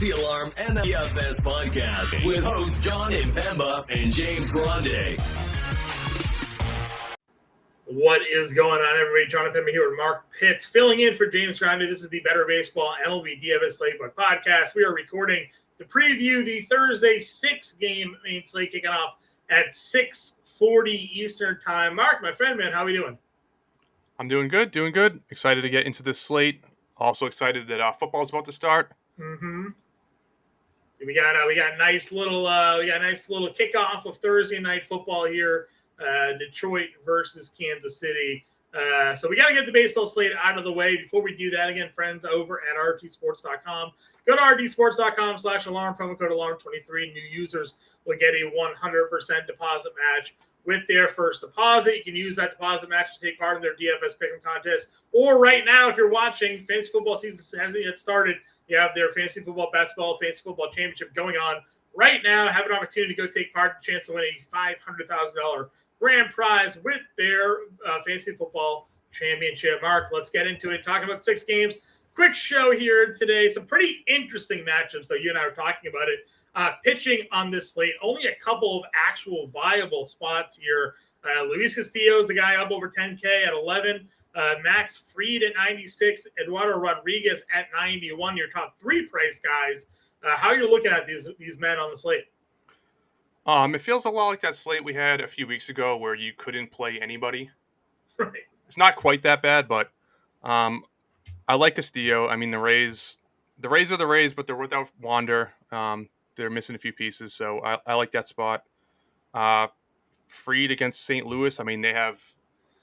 the Alarm MLB DFS podcast with hosts John Impemba and James Grande. What is going on, everybody? John Impemba here with Mark Pitts, filling in for James Grande. This is the Better Baseball MLB DFS Playbook podcast. We are recording to preview the Thursday 6-game main slate kicking off at 6:40 Eastern time. Mark, my friend, man, how are we doing? I'm doing good. Excited to get into this slate. Also excited that football's about to start. Mm-hmm. We got a nice little kickoff of Thursday night football here. Detroit versus Kansas City. So we got to get the baseball slate out of the way. Before we do that, again, friends over at rtsports.com. Go to rtsports.com/alarm, promo code alarm23. New users will get a 100% deposit match with their first deposit. You can use that deposit match to take part in their DFS pick'em contest. Or right now, if you're watching, fantasy football season hasn't yet started. You have their fantasy football best ball, fantasy football championship going on right now. Have an opportunity to go take part, a chance to win a $500,000 grand prize with their fantasy football championship. Mark, let's get into it. Talking about 6 games. Quick show here today. Some pretty interesting matchups, though. You and I were talking about it. Pitching on this slate, only a couple of actual viable spots here. Luis Castillo is the guy up over 10K at 11. Max Fried at 96. Eduardo Rodriguez at 91. Your top 3 price guys. How are you looking at these men on the slate? It feels a lot like that slate we had a few weeks ago where you couldn't play anybody. Right. It's not quite that bad, but I like Castillo. I mean, the Rays are the Rays, but they're without Wander. They're missing a few pieces, so I like that spot. Fried against St. Louis. I mean, they have,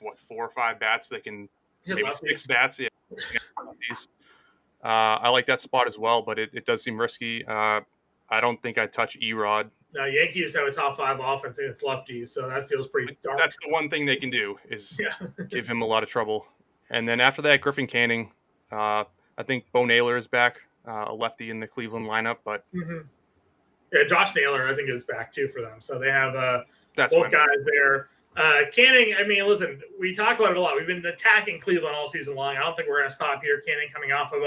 4 or 5 bats that can maybe 6 bats. Yeah. I like that spot as well, but it does seem risky. I don't think I'd touch Erod. Now, Yankees have a top 5 offense against lefties, so that feels pretty dark. That's the one thing they can do is give him a lot of trouble. And then after that, Griffin Canning. I think Bo Naylor is back, a lefty in the Cleveland lineup. But yeah, Josh Naylor, I think, is back too for them. So they have both guys there. Canning, I mean, listen, we talk about it a lot. We've been attacking Cleveland all season long. I don't think we're going to stop here. Canning coming off of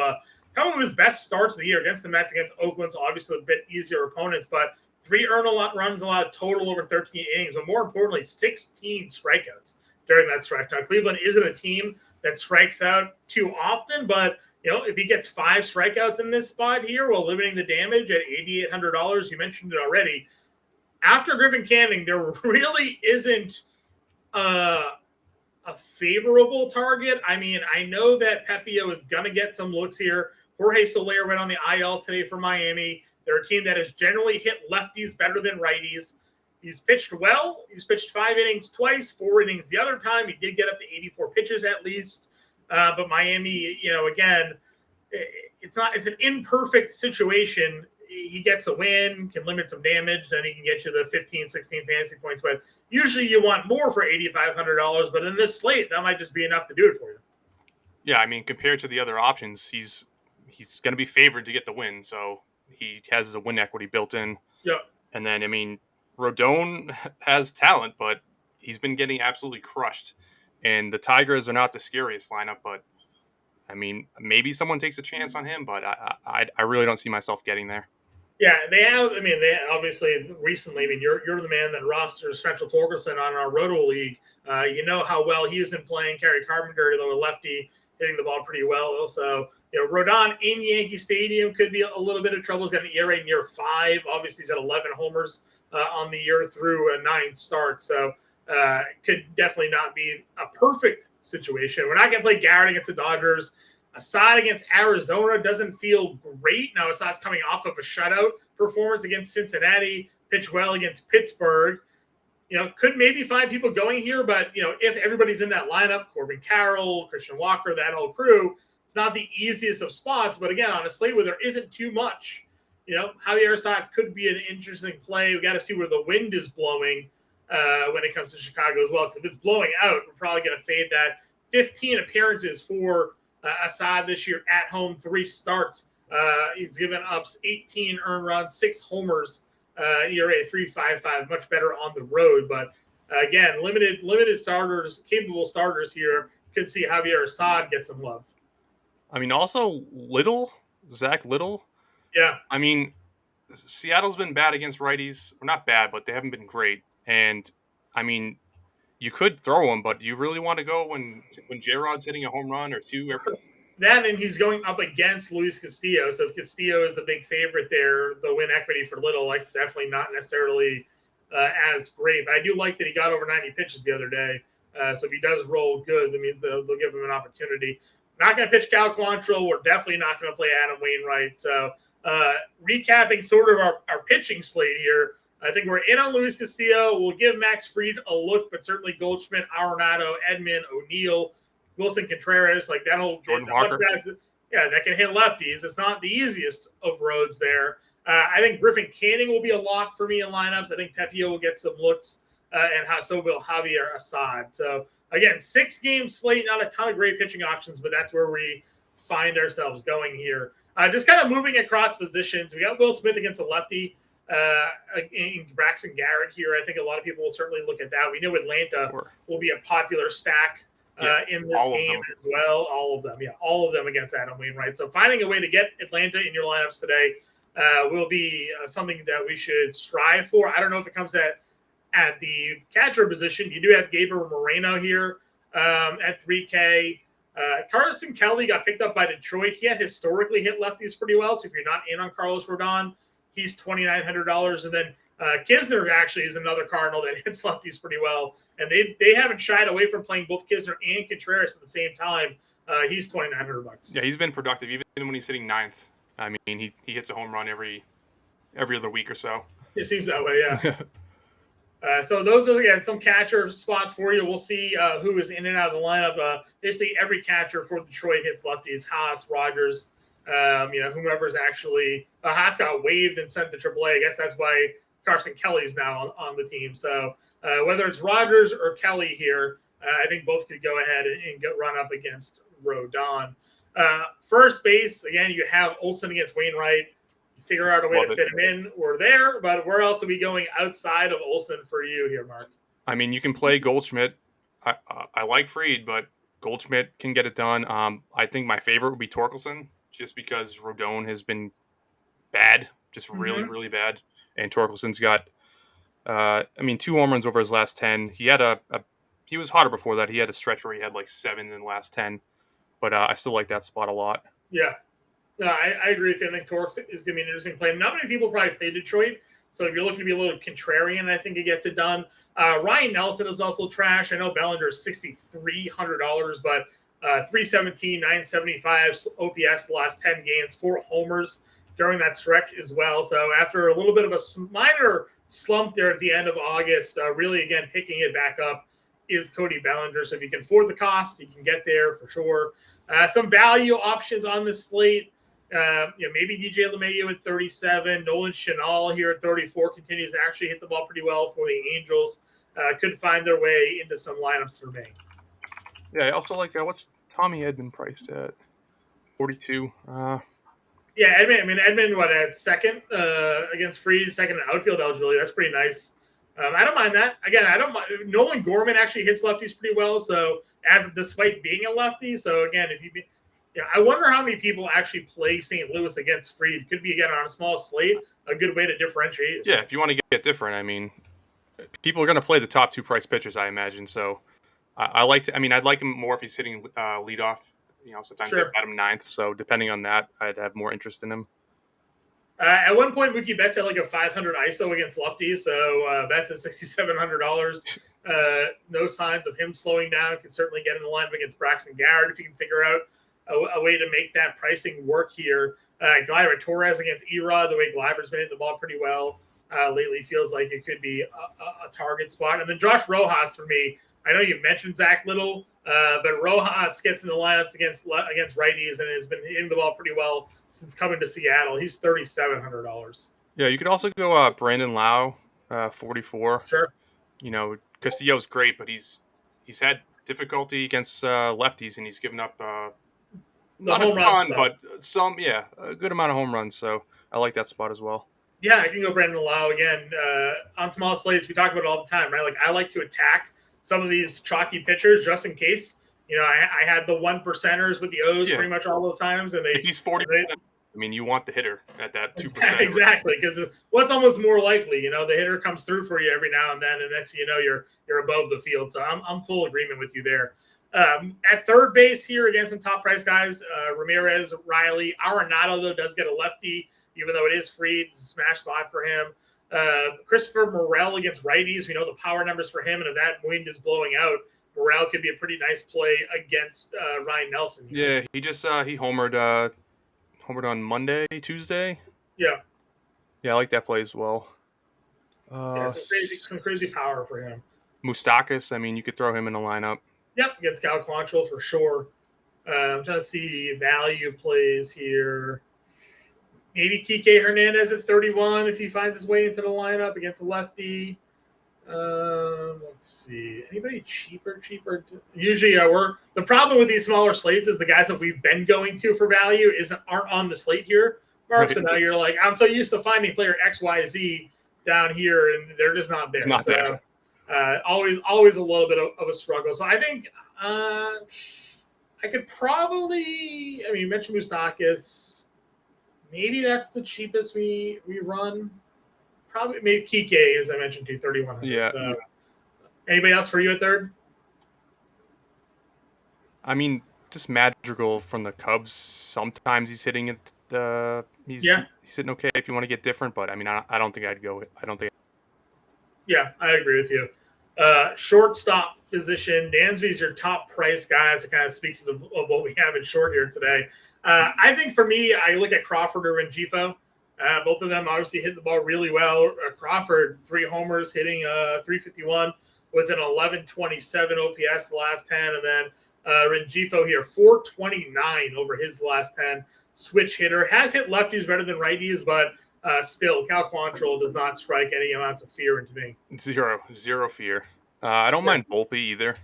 some of his best starts of the year against the Mets, against Oakland, so obviously a bit easier opponents, but 3 runs allowed total over 13 innings, but more importantly, 16 strikeouts during that stretch. Now, Cleveland isn't a team that strikes out too often, but if he gets 5 strikeouts in this spot here while limiting the damage at $8,800, you mentioned it already. After Griffin Canning, there really isn't a favorable target. I mean, I know that Pepio is going to get some looks here. Jorge Soler went on the IL today for Miami. They're a team that has generally hit lefties better than righties. He's pitched well. He's pitched 5 innings twice, 4 innings the other time. He did get up to 84 pitches at least. But Miami, again, it's an imperfect situation. He gets a win, can limit some damage, then he can get you the 15, 16 fantasy points. But usually you want more for $8,500. But in this slate, that might just be enough to do it for you. Yeah, I mean, compared to the other options, he's going to be favored to get the win. So he has the win equity built in. Yeah. And then, I mean, Rodon has talent, but he's been getting absolutely crushed. And the Tigers are not the scariest lineup, but I mean, maybe someone takes a chance on him, but I really don't see myself getting there. Yeah, they obviously recently, you're the man that rosters Spencer Torkelson on our Roto League. You know how well he has been playing. Kerry Carpenter, the lefty, hitting the ball pretty well. Also, Rodon in Yankee Stadium could be a little bit of trouble. He's got an ERA near 5. Obviously, he's had 11 homers on the year through 9 starts. So could definitely not be a perfect situation. We're not going to play Garrett against the Dodgers. Assad against Arizona doesn't feel great. Now, Assad's coming off of a shutout performance against Cincinnati, pitched well against Pittsburgh. Could maybe find people going here, but, if everybody's in that lineup, Corbin Carroll, Christian Walker, that whole crew, it's not the easiest of spots. But again, on a slate where there isn't too much, Javier Assad could be an interesting play. We got to see where the wind is blowing when it comes to Chicago as well. Because if it's blowing out, we're probably going to fade that. 15 appearances for Assad this year at home, 3 starts. He's given up 18 earned runs, 6 homers, ERA 3.55, much better on the road. But again, limited starters, capable starters here. Could see Javier Assad get some love. I mean, also Zach Little, Yeah. I mean, Seattle's been bad against righties. Or not bad, but they haven't been great. And, I mean, you could throw him, but do you really want to go when J-Rod's hitting a home run or two every That, and he's going up against Luis Castillo. So if Castillo is the big favorite there, the win equity for Little, like definitely not necessarily as great. But I do like that he got over 90 pitches the other day. So if he does roll good, that means they'll give him an opportunity. Not going to pitch Cal Quantrill. We're definitely not going to play Adam Wainwright. So recapping sort of our pitching slate here, I think we're in on Luis Castillo. We'll give Max Fried a look, but certainly Goldschmidt, Arenado, Edman, O'Neill, Wilson Contreras, like that'll Jordan get a bunch Walker. of guys that can hit lefties. It's not the easiest of roads there. I think Griffin Canning will be a lock for me in lineups. I think Pepio will get some looks, and so will Javier Assad. So again, 6-game slate, not a ton of great pitching options, but that's where we find ourselves going here. Just kind of moving across positions. We got Will Smith against a lefty. In Braxton Garrett here. I think a lot of people will certainly look at that. We know Atlanta will be a popular stack in this game as well. All of them. Yeah, all of them against Adam Wainwright. So finding a way to get Atlanta in your lineups today will be something that we should strive for. I don't know if it comes at the catcher position. You do have Gabriel Moreno here at 3K. Carson Kelly got picked up by Detroit. He had historically hit lefties pretty well. So if you're not in on Carlos Rodon, he's $2,900. And then Kisner actually is another Cardinal that hits lefties pretty well. And they haven't shied away from playing both Kisner and Contreras at the same time. He's $2,900. Yeah, he's been productive even when he's hitting ninth. I mean, he hits a home run every other week or so. It seems that way, yeah. So those are, again, some catcher spots for you. We'll see who is in and out of the lineup. Basically, every catcher for Detroit hits lefties. Haas, Rogers, whomever's actually Haas got waived and sent to AAA. I guess that's why Carson Kelly's now on the team. So whether it's Rogers or Kelly here, I think both could go ahead and run up against Rodon. First base, again, you have Olsen against Wainwright. You figure out a way to fit him in. We're there, but where else are we going outside of Olsen for you here, Mark? I mean, you can play Goldschmidt. I like Fried, but Goldschmidt can get it done. I think my favorite would be Torkelson, just because Rodon has been bad, just really, really bad. And Torkelson's got, 2 home runs over his last 10. He had he was hotter before that. He had a stretch where he had like 7 in the last 10. But I still like that spot a lot. Yeah. No, I agree with you. I think Torques is going to be an interesting play. Not many people probably play Detroit. So if you're looking to be a little contrarian, I think it gets it done. Ryan Nelson is also trash. I know Bellinger is $6,300, but 317, 975 OPS the last 10 games, 4 homers during that stretch as well. So after a little bit of a minor slump there at the end of August, really, again, picking it back up is Cody Bellinger. So if you can afford the cost, you can get there for sure. Some value options on the slate. Maybe DJ LeMahieu at 37. Nolan Chenal here at 34 continues to actually hit the ball pretty well for the Angels. Could find their way into some lineups for me. Yeah, I also like what's Tommy Edman priced at 42. Yeah, Edman, at second against Fried, second in outfield eligibility. That's pretty nice. I don't mind that. Again, I don't mind. Nolan Gorman actually hits lefties pretty well. So despite being a lefty, so again, I wonder how many people actually play St. Louis against Fried. Could be, again, on a small slate, a good way to differentiate yourself. Yeah, if you want to get different, I mean, people are going to play the top 2 price pitchers, I imagine. So I'd like him more if he's hitting leadoff. Sometimes Sure. I had him 9th. So depending on that, I'd have more interest in him. At one point, Mookie Betts had like a 500 ISO against lefties. So Betts at $6,700. No signs of him slowing down. Can certainly get in the lineup against Braxton Garrett if you can figure out a way to make that pricing work here. Gleyber Torres against Erod, the way Gleyber's been hitting the ball pretty well lately, feels like it could be a target spot. And then Josh Rojas for me. I know you mentioned Zach Little, but Rojas gets in the lineups against righties and has been hitting the ball pretty well since coming to Seattle. He's $3,700. Yeah, you could also go Brandon Lau, 44. Sure. Castillo's great, but he's had difficulty against lefties, and he's given up not a ton, but some, a good amount of home runs. So I like that spot as well. Yeah, I can go Brandon Lau again. On small slates, we talk about it all the time, right? Like, I like to attack some of these chalky pitchers just in case. I had the 1%ers with the O's pretty much all those times. And if he's 40%, I mean, you want the hitter at that 2%. Exactly, because what's almost more likely, the hitter comes through for you every now and then, and next thing you know, you're above the field. So I'm full agreement with you there. At third base here against some top price guys, Ramirez, Riley, Arenado though does get a lefty, even though it is free. It's a smash spot for him. Christopher Morel against righties. We know the power numbers for him, and if that wind is blowing out, Morel could be a pretty nice play against Ryan Nelson. Yeah, he just he homered on Monday, Tuesday. Yeah, I like that play as well. Some crazy power for him. Moustakas, I mean, you could throw him in the lineup. Yep, against Cal Quantrill for sure. I'm trying to see value plays here. Maybe Kike Hernandez at 31 if he finds his way into the lineup against a lefty. Let's see. Anybody cheaper? Usually, the problem with these smaller slates is the guys that we've been going to for value aren't on the slate here, Mark. Right. So now you're like, I'm so used to finding player X, Y, Z down here, and they're just not there. It's not there. Always a little bit of a struggle. So I think I could probably. I mean, you mentioned Moustakas. Maybe that's the cheapest we run. Probably maybe Kike, as I mentioned, to 3,100. Yeah. So, anybody else for you at third? I mean, just Madrigal from the Cubs. Sometimes he's hitting it. He's hitting okay if you want to get different, but I mean, I don't think I'd go. Yeah, I agree with you. Shortstop position. Dansby's your top price guy. So it kind of speaks of what we have in short here today. I think for me, I look at Crawford or Rengifo. Both of them obviously hit the ball really well. Crawford, 3 homers, hitting 351 with an 1127 OPS the last 10. And then Rengifo here, 429 over his last 10. Switch hitter. Has hit lefties better than righties, but still, Cal Quantrill does not strike any amounts of fear into me. Zero fear. I don't mind Volpe either.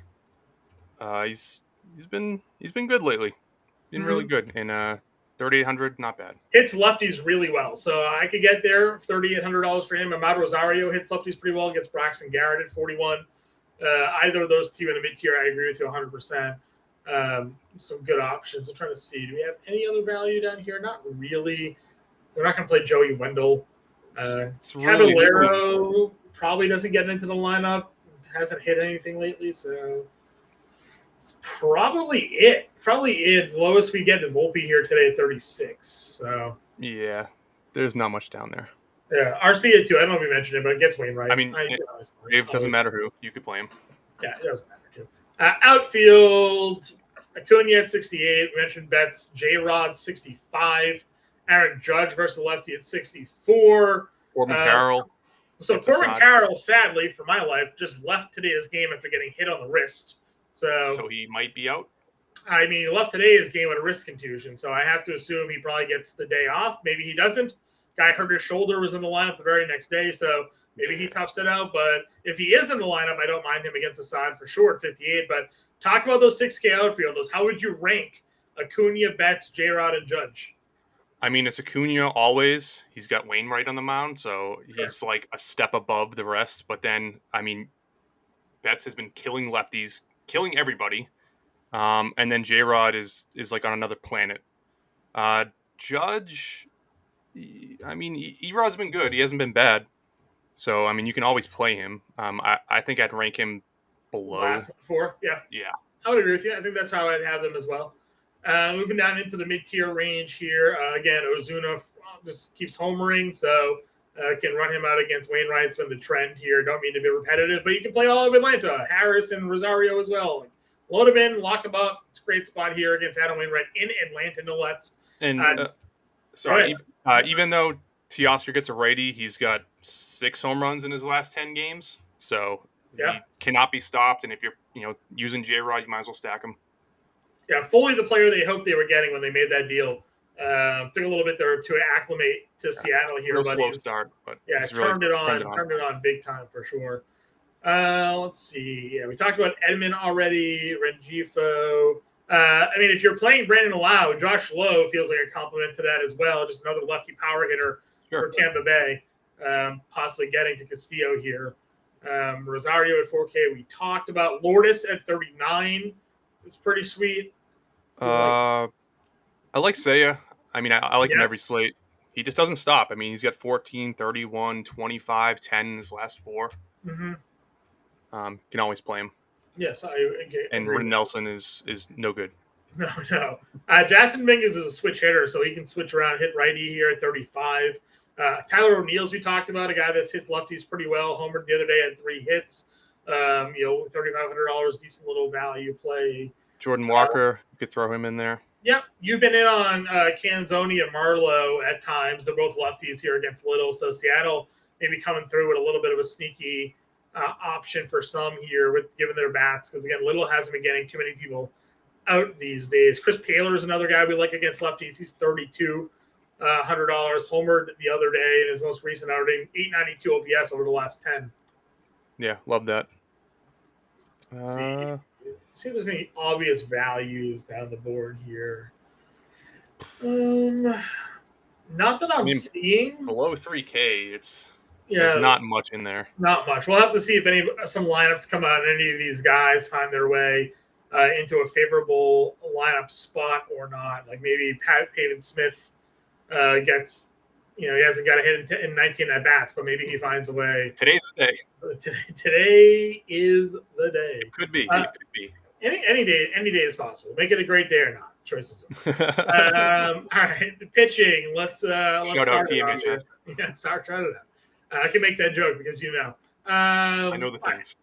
He's been good lately. Been really good. And 3,800, not bad. Hits lefties really well, so I could get there. $3,800 for him. Amado Rosario hits lefties pretty well. Gets Braxton Garrett at 41. Either of those two in the mid tier, I agree with you 100%. Some good options. I'm trying to see. Do we have any other value down here? Not really. We're not going to play Joey Wendell. Caballero probably doesn't get into the lineup. Hasn't hit anything lately, so it's probably it. The lowest we get to Volpe here today at 36. So yeah, there's not much down there. Yeah, RC at 2. I don't know if we mentioned it, but it gets Wainwright. I mean, it doesn't matter who. You could play him. Yeah, it doesn't matter too. Outfield, Acuna at 68. We mentioned Betts. J-Rod 65. Aaron Judge versus lefty at 64. Corbin Carroll. So Corbin Carroll, sadly for my life, just left today's game after getting hit on the wrist. So he might be out? I mean, he left today's game with a wrist contusion, so I have to assume he probably gets the day off. Maybe he doesn't. Guy hurt his shoulder, was in the lineup the very next day, so maybe he toughs it out. But if he is in the lineup, I don't mind him against the side for sure at 58. But talk about those 6K outfielders. How would you rank Acuna, Betts, J-Rod, and Judge? I mean, it's Acuna always. He's got Wainwright on the mound, so he's like a step above the rest. But then, I mean, Betts has been killing lefties, killing everybody. And then J-Rod is like on another planet. Judge, I mean, E-Rod's been good. He hasn't been bad. So, I mean, you can always play him. I think I'd rank him below. Last 4? Yeah. Yeah. I would agree with you. I think that's how I'd have them as well. Moving down into the mid-tier range here. Again, Ozuna just keeps homering, so can run him out against Wainwright. It's been the trend here. Don't mean to be repetitive, but you can play all of Atlanta. Harris and Rosario as well. Load him in, lock him up. It's a great spot here against Adam Wainwright in Atlanta, no less. And even though Teoscar gets a righty, he's got 6 home runs in his last 10 games. So he cannot be stopped. And if you're using J-Rod, you might as well stack him. Yeah, fully the player they hoped they were getting when they made that deal. Took a little bit there to acclimate to Seattle here. Slow start, but turned it on big time for sure. Let's see. Yeah, we talked about Edman already, Rengifo. I mean, if you're playing Brandon Lau, Josh Lowe feels like a compliment to that as well. Just another lefty power hitter for Tampa Bay, possibly getting to Castillo here. Rosario at 4K we talked about. Lourdes at 39 is pretty sweet. I like Seiya. I mean, I like him every slate. He just doesn't stop. I mean, he's got 14, 31, 25, 10 in his last 4. Mm-hmm. Can always play him. Yes, I agree. And Ren Nelson is no good. No. Jasson Dominguez is a switch hitter, so he can switch around, hit righty here at 35. Tyler O'Neill's we talked about, a guy that's hit lefties pretty well. Homered the other day, had 3 hits. $3,500, decent little value play. Jordan Walker, you could throw him in there. Yep, you've been in on Canzoni and Marlowe at times. They're both lefties here against Little, so Seattle maybe coming through with a little bit of a sneaky option for some here with given their bats, because again, Little hasn't been getting too many people out these days. Chris Taylor is another guy we like against lefties. He's $3,200. Homered the other day in his most recent outing, 892 OPS over the last 10. Yeah, love that. Let's see if there's any obvious values down the board here. Not that I'm seeing. Below 3K, there's not much in there. Not much. We'll have to see if some lineups come out and any of these guys find their way into a favorable lineup spot or not. Like maybe Pavin Smith gets, he hasn't got a hit in 19 at bats, but maybe he finds a way. Today's the day. Today is the day. It could be. It could be. Any day is possible. Make it a great day or not. Choices. All right, the pitching. Let's shout out TMHS. Yeah, sorry, try it out. I can make that joke because I know the things.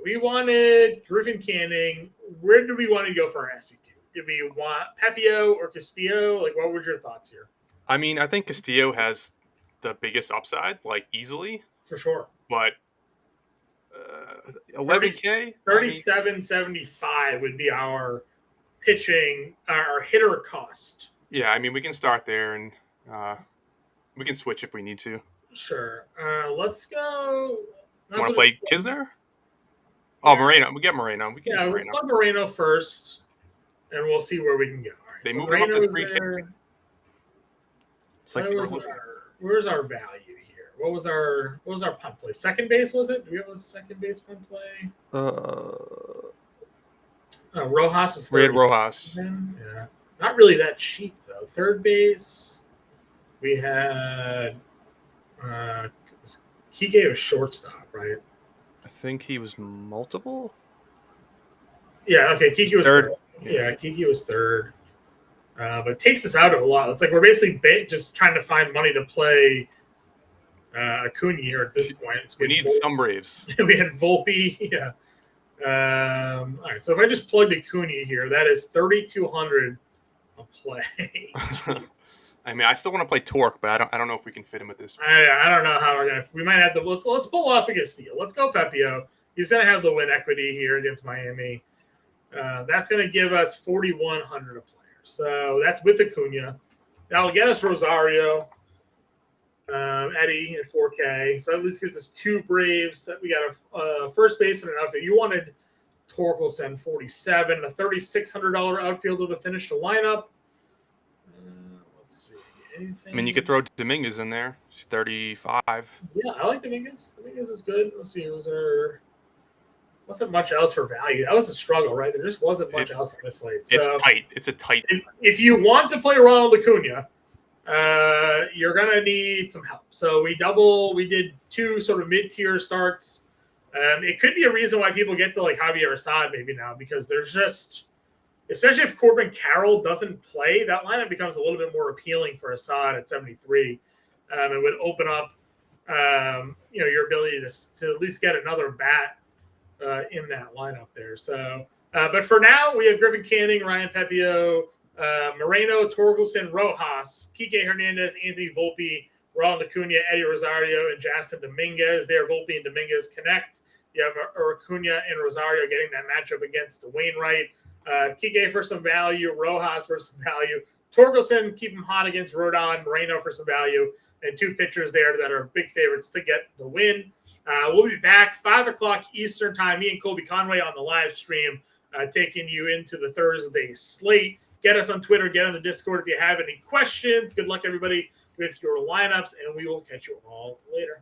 We wanted Griffin Canning. Where do we want to go for our SVQ? Did we want Pepio or Castillo? Like, what were your thoughts here? I mean, I think Castillo has the biggest upside, like easily. For sure. But 11K? 37.75 would be our pitching, our hitter cost. Yeah, I mean, we can start there and we can switch if we need to. Sure. Let's go. Want to play Kisner? Oh, Moreno. We get Moreno. Let's plug Moreno first, and we'll see where we can go. All right, they moved him up to 3K. Where's our value here? What was our punt play? Second base, was it? Do we have a second base punt play? Rojas is third. We had Rojas. Yeah. Not really that cheap, though. Third base, we had Kike was shortstop, right? I think he was multiple. Yeah, okay. Kike was third. Yeah, Kike was third. But it takes us out of a lot. It's like we're basically just trying to find money to play Acuna here at this point. We need some Braves. We had Volpe. Yeah. All right. So if I just plugged Acuna here, that is $3,200 a play. I mean, I still want to play Torque, but I don't know if we can fit him at this point. I don't know how we're gonna. We might have to. Let's pull off against Steele. Let's go Pepio. He's gonna have the win equity here against Miami. That's gonna give us $4,100 a player. So that's with Acuna. That'll get us Rosario, Eddie at 4K. So that at least gives us 2 Braves. That we got a first baseman and outfield. You wanted Torkelson 47, a $3,600 outfielder to finish the lineup. Let's see. Anything? I mean, you could throw Dominguez in there. He's 35. Yeah, I like Dominguez. Dominguez is good. Let's see. Wasn't much else for value. That was a struggle, right? There just wasn't much else on this slate. So it's tight. It's a tight. If you want to play Ronald Acuna, you're going to need some help. So we did 2 sort of mid-tier starts. It could be a reason why people get to like Javier Assad maybe now, because there's just, especially if Corbin Carroll doesn't play, that lineup becomes a little bit more appealing for Assad at 73. It would open up, your ability to at least get another bat in that lineup there. So, but for now, we have Griffin Canning, Ryan Pepio, Moreno, Torkelson, Rojas, Kike Hernandez, Anthony Volpe, Ronald Acuna, Eddie Rosario, and Jasson Dominguez. There, Volpe and Dominguez connect. You have Acuna and Rosario getting that matchup against Wainwright. Kike for some value, Rojas for some value. Torkelson, keep him hot against Rodon, Moreno for some value, and 2 pitchers there that are big favorites to get the win. We'll be back 5 o'clock Eastern time. Me and Colby Conway on the live stream, taking you into the Thursday slate. Get us on Twitter. Get on the Discord if you have any questions. Good luck, everybody, with your lineups, and we will catch you all later.